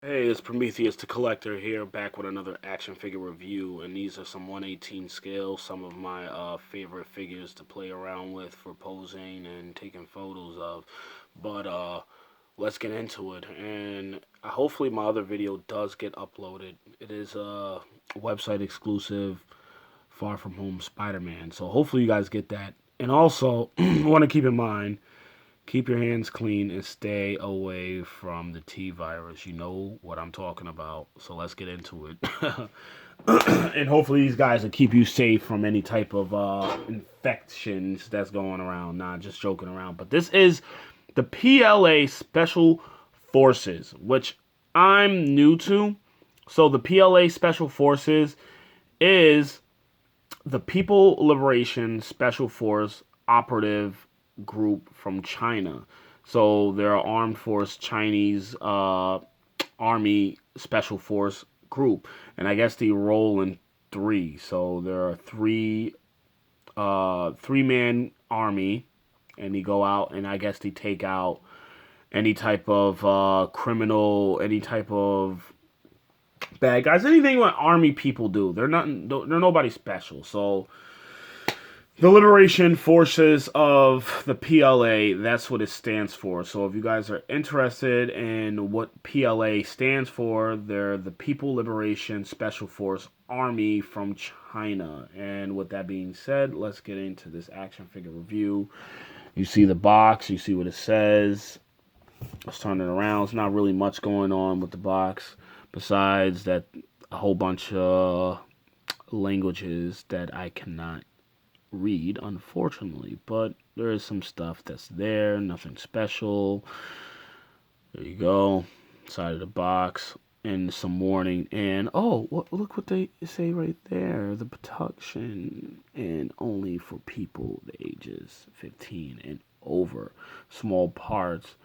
Hey, it's Prometheus the Collector here, back with another action figure review, and these are some 118 scale, some of my favorite figures to play around with for posing and taking photos of. But let's get into it, and hopefully my other video does get uploaded. It is a website exclusive, Far From Home Spider-Man, so hopefully you guys get that. And also, want to keep in mind, keep your hands clean and stay away from the T virus. You know what I'm talking about. So let's get into it. And hopefully these guys will keep you safe from any type of infections that's going around. Not just joking around. But this is the PLA Special Forces, which I'm new to. So the PLA Special Forces is the People Liberation Special Force operative group from China. So they're an armed force Chinese army special force group, and I guess they roll in three. So there are three-man army, and they go out and I guess they take out any type of criminal, any type of bad guys, anything what army people do. They're nobody special. So the Liberation Forces of the PLA, that's what it stands for. So if you guys are interested in what PLA stands for, they're the People Liberation Special Force Army from China. And with that being said, let's get into this action figure review. You see the box, you see what it says. Let's turn it around. There's not really much going on with the box besides that a whole bunch of languages that I cannot read, unfortunately, but there is some stuff that's there, nothing special. There you go, side of the box, and some warning. And oh, look what they say right there: the production and only for people the ages 15 and over. Small parts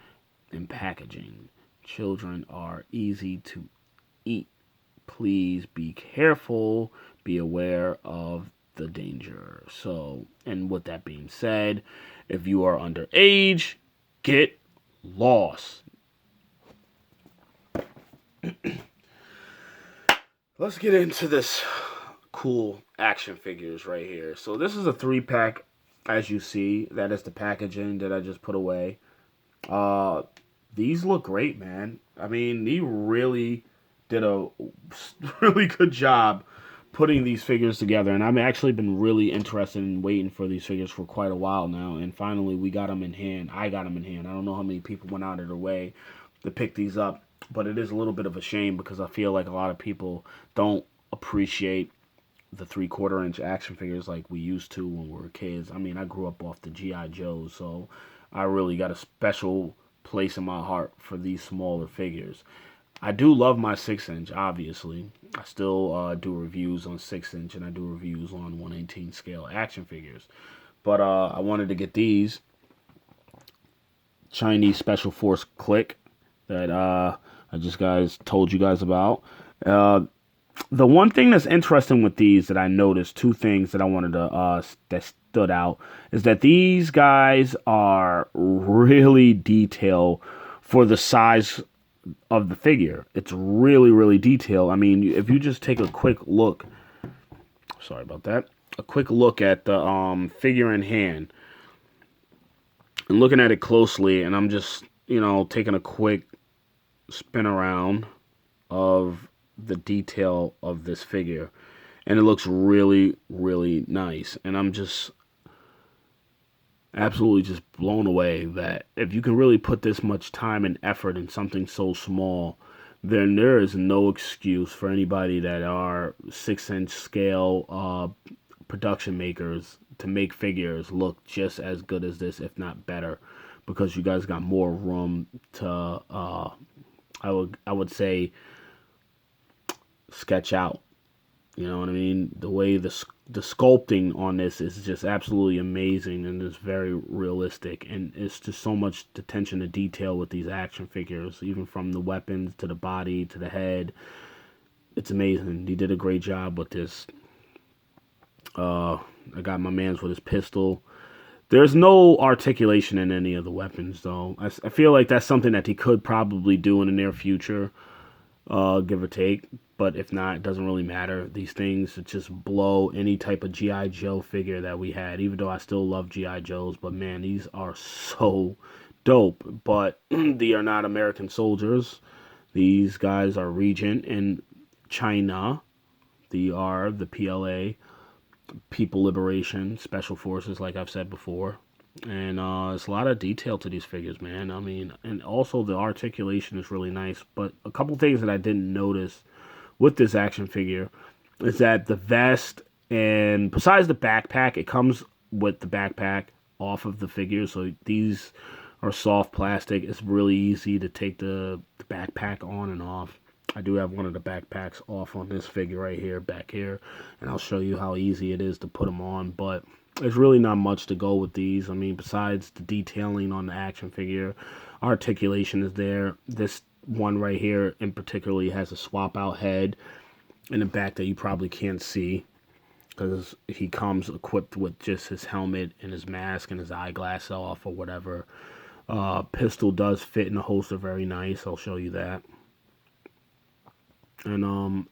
and packaging. Children are easy to eat. Please be careful. Be aware of the danger. So, and with that being said, if you are underage, get lost. Let's get into this cool action figures right here. So this is a 3-pack, as you see. That is the packaging that I just put away. Uh, these look great, man. I mean, they really did a really good job putting these figures together, and I've actually been really interested in waiting for these figures for quite a while now, and finally we got them in hand. I got them in hand. I don't know how many people went out of their way to pick these up, but it is a little bit of a shame because I feel like a lot of people don't appreciate the 3/4 inch action figures like we used to when we were kids. I mean, I grew up off the GI Joes, so I really got a special place in my heart for these smaller figures. I do love my 6-inch, obviously. I still do reviews on 6-inch, and I do reviews on 118 scale action figures. But I wanted to get these Chinese Special Force Click that I just told you guys about. Uh, the one thing that's interesting with these that I noticed, two things that I wanted to that stood out, is that these guys are really detailed for the size of the figure. It's really, really detailed. I mean, if you just take a quick look, sorry about that, a quick look at the figure in hand and looking at it closely, and I'm just, taking a quick spin around of the detail of this figure, and it looks really, really nice. And I'm just absolutely just blown away that if you can really put this much time and effort in something so small, then there is no excuse for anybody that are 6-inch scale production makers to make figures look just as good as this, if not better, because you guys got more room to I would say sketch out. You know what I mean? The way the sculpting on this is just absolutely amazing, and it's very realistic, and it's just so much attention to detail with these action figures, even from the weapons to the body to the head. It's amazing. He did a great job with this. I got my man's with his pistol. There's no articulation in any of the weapons, though. I feel like that's something that he could probably do in the near future. give or take. But if not, it doesn't really matter. These things just blow any type of GI Joe figure that we had. Even though I still love GI Joes, but man, these are so dope. But they are not American soldiers. These guys are Regent in China. They are the PLA, People Liberation Special Forces, like I've said before. And it's a lot of detail to these figures, man. I mean, and also the articulation is really nice. But a couple things that I didn't notice with this action figure is that the vest, and besides the backpack, it comes with the backpack off of the figure. So these are soft plastic. It's really easy to take the backpack on and off. I do have one of the backpacks off on this figure right here, back here, and I'll show you how easy it is to put them on. But there's really not much to go with these. I mean, besides the detailing on the action figure, articulation is there. This one right here in particular has a swap out head in the back that you probably can't see because he comes equipped with just his helmet and his mask and his eyeglass off or whatever. Pistol does fit in the holster very nice. I'll show you that. And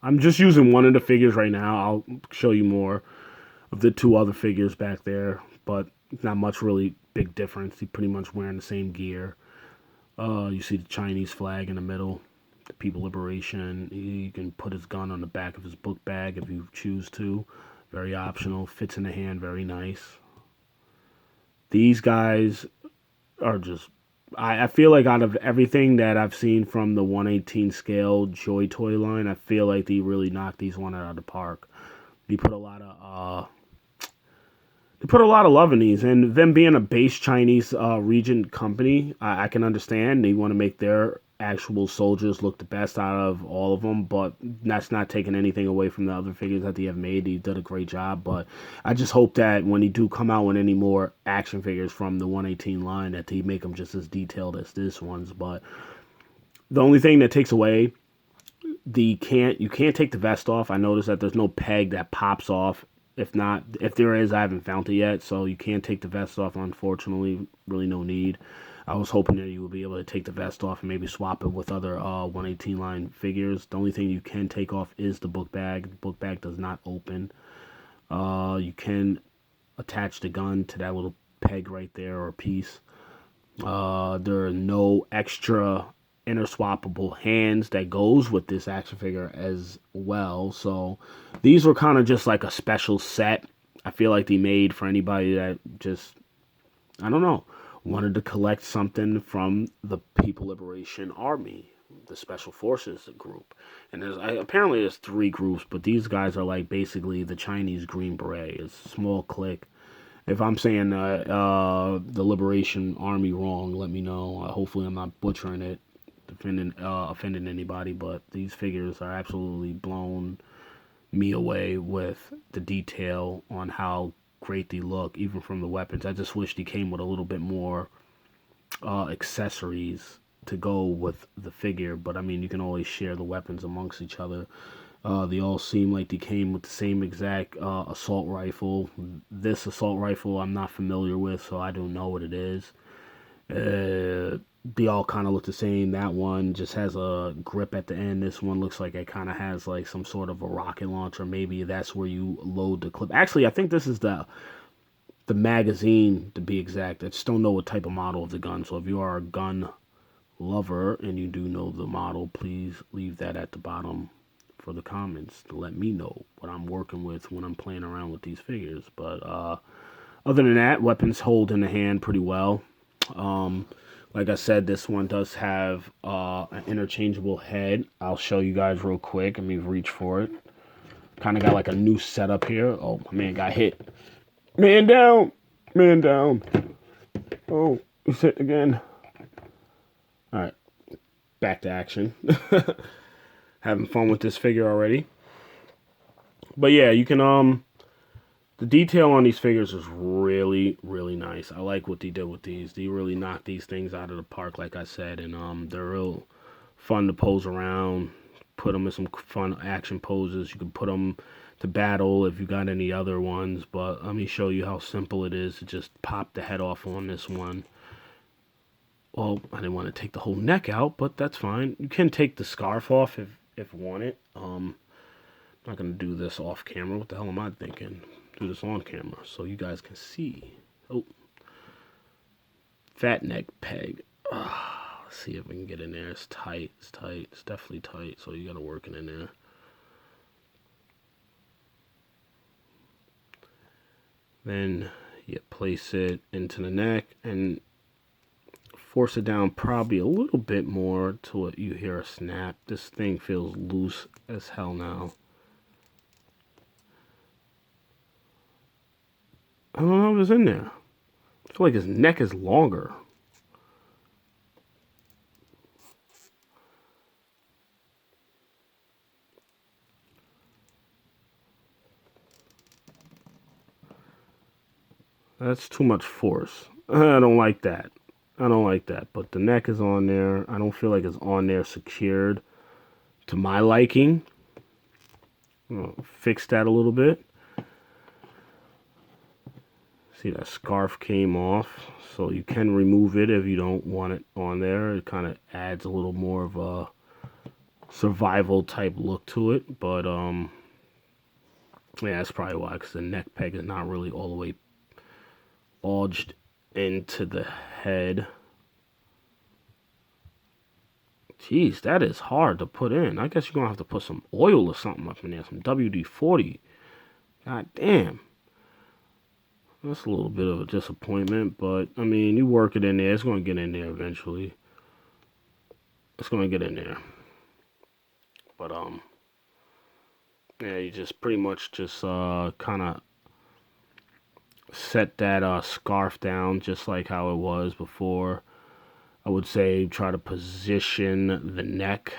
I'm just using one of the figures right now. I'll show you more of the two other figures back there, but not much really big difference. He's pretty much wearing the same gear. You see the Chinese flag in the middle, the People Liberation. You can put his gun on the back of his book bag if you choose to. Very optional. Fits in the hand very nice. These guys are just... I feel like out of everything that I've seen from the 1/18 scale Joy Toy line, I feel like they really knocked these one out of the park. They put a lot of love in these, and them being a base Chinese Regent company, I can understand they want to make their actual soldiers look the best out of all of them, but that's not taking anything away from the other figures that they have made. They did a great job, but I just hope that when they do come out with any more action figures from the 1/18 line, that they make them just as detailed as this one's. But the only thing that takes away, you can't take the vest off. I noticed that there's no peg that pops off. If there is, I haven't found it yet, so you can't take the vest off, unfortunately. Really no need. I was hoping that you would be able to take the vest off and maybe swap it with other 1/18 line figures. The only thing you can take off is the book bag. The book bag does not open. You can attach the gun to that little peg right there or piece. There are no extra interswappable hands that goes with this action figure as well. So these were kind of just like a special set. I feel like they made for anybody that just, I don't know, wanted to collect something from the People Liberation Army, the Special Forces group. And apparently there's 3 groups, but these guys are like basically the Chinese Green Beret. It's a small clique. If I'm saying the Liberation Army wrong, let me know. Hopefully I'm not butchering it, offending anybody, but these figures are absolutely blown me away with the detail on how great they look, even from the weapons. I just wish they came with a little bit more accessories to go with the figure, but I mean, you can always share the weapons amongst each other. They all seem like they came with the same exact assault rifle. This assault rifle I'm not familiar with, so I don't know what it is. They all kind of look the same. That one just has a grip at the end. This one looks like it kind of has like some sort of a rocket launcher. Maybe that's where you load the clip. Actually, I think this is the magazine, to be exact. I just don't know what type of model of the gun. So if you are a gun lover and you do know the model, please leave that at the bottom for the comments to let me know what I'm working with when I'm playing around with these figures. But other than that, weapons hold in the hand pretty well. Like I said, this one does have an interchangeable head. I'll show you guys real quick. Let me reach for it. Kind of got like a new setup here. Oh, my man got hit. Man down. Man down. Oh, he's hit again. All right. Back to action. Having fun with this figure already. But yeah, you can, the detail on these figures is really, really nice. I like what they did with these. They really knocked these things out of the park, like I said. And they're real fun to pose around. Put them in some fun action poses. You can put them to battle if you got any other ones. But let me show you how simple it is to just pop the head off on this one. Well, I didn't want to take the whole neck out, but that's fine. You can take the scarf off if wanted. I'm not gonna do this off camera. What the hell am I thinking? Do this on camera so you guys can see. Oh, fat neck peg. Let's see if we can get in there. It's tight. It's tight. It's definitely tight. So you gotta work it in there. Then you place it into the neck and force it down probably a little bit more till you hear a snap. This thing feels loose as hell now. I don't know if it's in there. I feel like his neck is longer. That's too much force. I don't like that. I don't like that. But the neck is on there. I don't feel like it's on there secured to my liking. Fix that a little bit. See, that scarf came off. So you can remove it if you don't want it on there. It kind of adds a little more of a survival type look to it. But yeah, that's probably why, because the neck peg is not really all the way lodged into the head. Jeez, that is hard to put in. I guess you're gonna have to put some oil or something up in there, some WD-40. God damn. That's a little bit of a disappointment, but I mean, you work it in there, it's gonna get in there eventually. It's gonna get in there. But yeah, you just pretty much just kind of set that scarf down just like how it was before. I would say try to position the neck.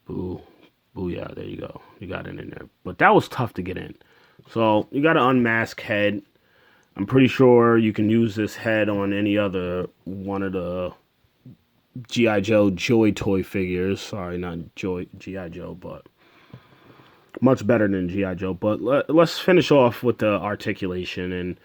Boo. Booyah, there you go. You got it in there. But that was tough to get in. So you got to unmask head. I'm pretty sure you can use this head on any other one of the G.I. Joe Joy toy figures. Sorry, not G.I. Joe, but much better than G.I. Joe. But let's finish off with the articulation, and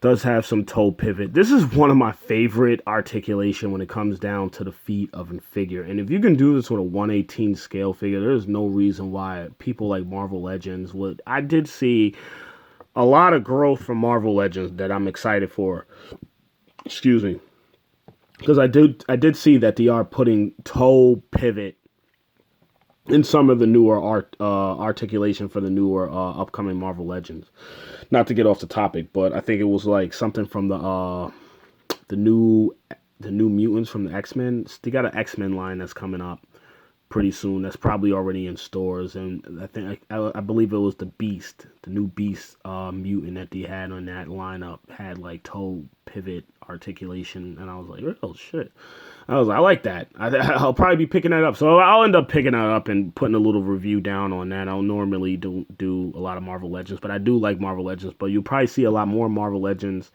does have some toe pivot. This is one of my favorite articulation when it comes down to the feet of a figure. And if you can do this with a 1/18 scale figure, there's no reason why people like Marvel Legends would. I did see a lot of growth from Marvel Legends that I'm excited for. Excuse me. Because I did see that they are putting toe pivot in some of the newer articulation for the newer upcoming Marvel Legends. Not to get off the topic, but I think it was like something from the new mutants from the X-Men. They got an X-Men line that's coming up pretty soon. That's probably already in stores, and I believe it was the Beast, the new Beast mutant that they had on that lineup had like toe pivot articulation, and I was like, oh shit. I like that. I'll probably be picking that up. So I'll end up picking that up and putting a little review down on that. I don't normally do a lot of Marvel Legends, but I do like Marvel Legends. But you'll probably see a lot more Marvel Legends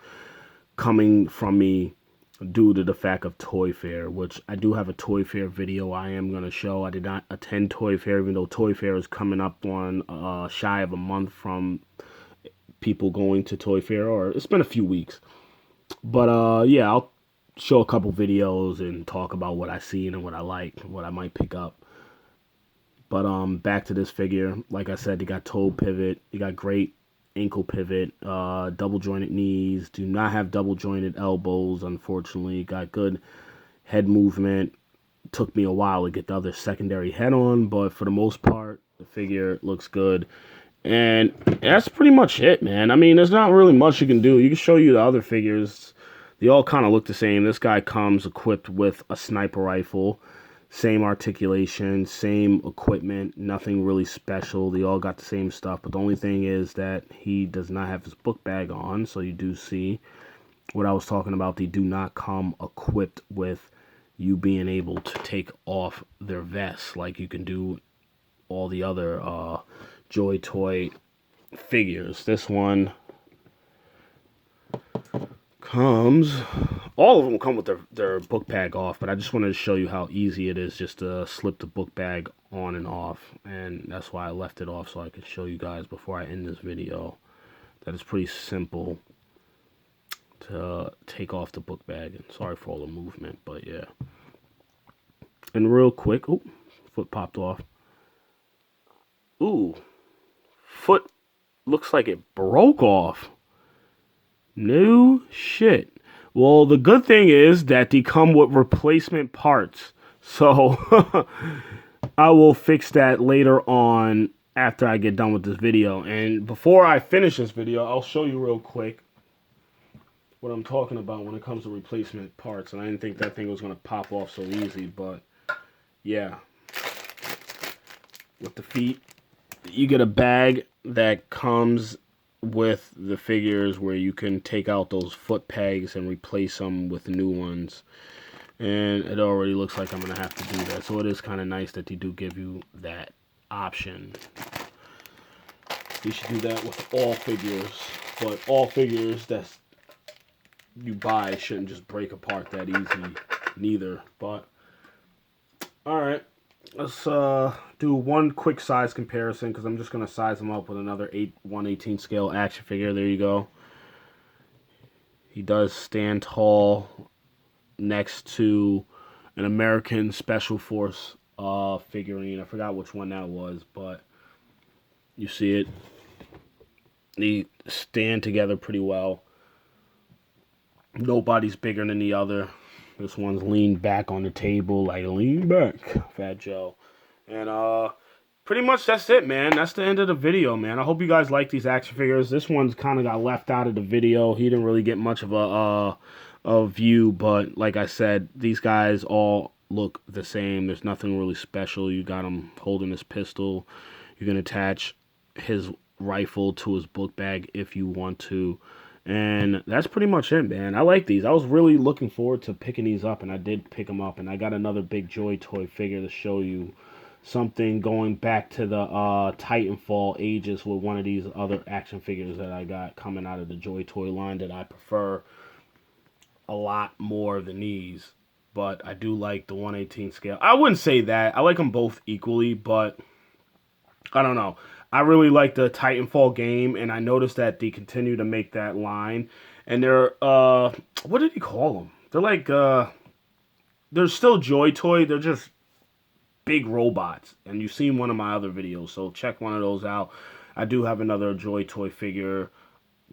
coming from me due to the fact of Toy Fair, which I do have a Toy Fair video I am going to show. I did not attend Toy Fair, even though Toy Fair is coming up on shy of a month from people going to Toy Fair, or it's been a few weeks. But yeah, I'll show a couple videos and talk about what I seen and what I like, what I might pick up. But back to this figure. Like I said, you got toe pivot, you got great ankle pivot, double jointed knees, do not have double jointed elbows, unfortunately. Got good head movement. Took me a while to get the other secondary head on, but for the most part, the figure looks good. And that's pretty much it, man. I mean, there's not really much you can do. You can show you the other figures. They all kind of look the same. This guy comes equipped with a sniper rifle. Same articulation, same equipment, nothing really special. They all got the same stuff. But the only thing is that he does not have his book bag on. So you do see what I was talking about. They do not come equipped with you being able to take off their vests like you can do all the other Joy Toy figures. This one comes, all of them come with their book bag off, but I just wanted to show you how easy it is just to slip the book bag on and off, and that's why I left it off, so I could show you guys before I end this video that it's pretty simple to take off the book bag. And sorry for all the movement, but yeah. And real quick, foot popped off. Ooh. Foot looks like it broke off. No shit. Well, the good thing is that they come with replacement parts. So I will fix that later on after I get done with this video. And before I finish this video, I'll show you real quick what I'm talking about when it comes to replacement parts. And I didn't think that thing was going to pop off so easy, but yeah. With the feet, you get a bag that comes with the figures where you can take out those foot pegs and replace them with new ones. And it already looks like I'm going to have to do that. So it is kind of nice that they do give you that option. You should do that with all figures. But all figures that you buy shouldn't just break apart that easy neither. But, alright. Let's do one quick size comparison because I'm just going to size them up with another 1/18 scale action figure. There you go. He does stand tall next to an American Special Force figurine. I forgot which one that was, but you see it. They stand together pretty well. Nobody's bigger than the other. This one's leaned back on the table, like lean back, Fat Joe. And pretty much that's it, man. That's the end of the video, man. I hope you guys like these action figures. This one's kind of got left out of the video. He didn't really get much of a view, but like I said, these guys all look the same. There's nothing really special. You got him holding his pistol. You can attach his rifle to his book bag if you want to. And that's pretty much it, man. I like these. I was really looking forward to picking these up, and I did pick them up. And I got another big Joy Toy figure to show you something going back to the Titanfall ages with one of these other action figures that I got coming out of the Joy Toy line that I prefer a lot more than these. But I do like the 1/18 scale. I wouldn't say that. I like them both equally, but I don't know. I really like the Titanfall game, and I noticed that they continue to make that line. And they're, what did he call them? They're like, they're still Joy Toy. They're just big robots. And you've seen one of my other videos, so check one of those out. I do have another Joy Toy figure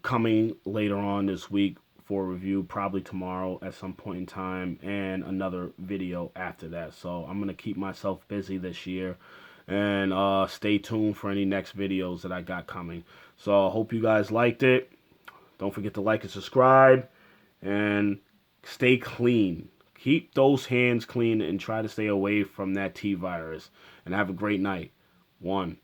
coming later on this week for review, probably tomorrow at some point in time, and another video after that. So I'm going to keep myself busy this year. And stay tuned for any next videos that I got coming. So I hope you guys liked it. Don't forget to like and subscribe. And stay clean. Keep those hands clean and try to stay away from that T-virus. And have a great night. 1.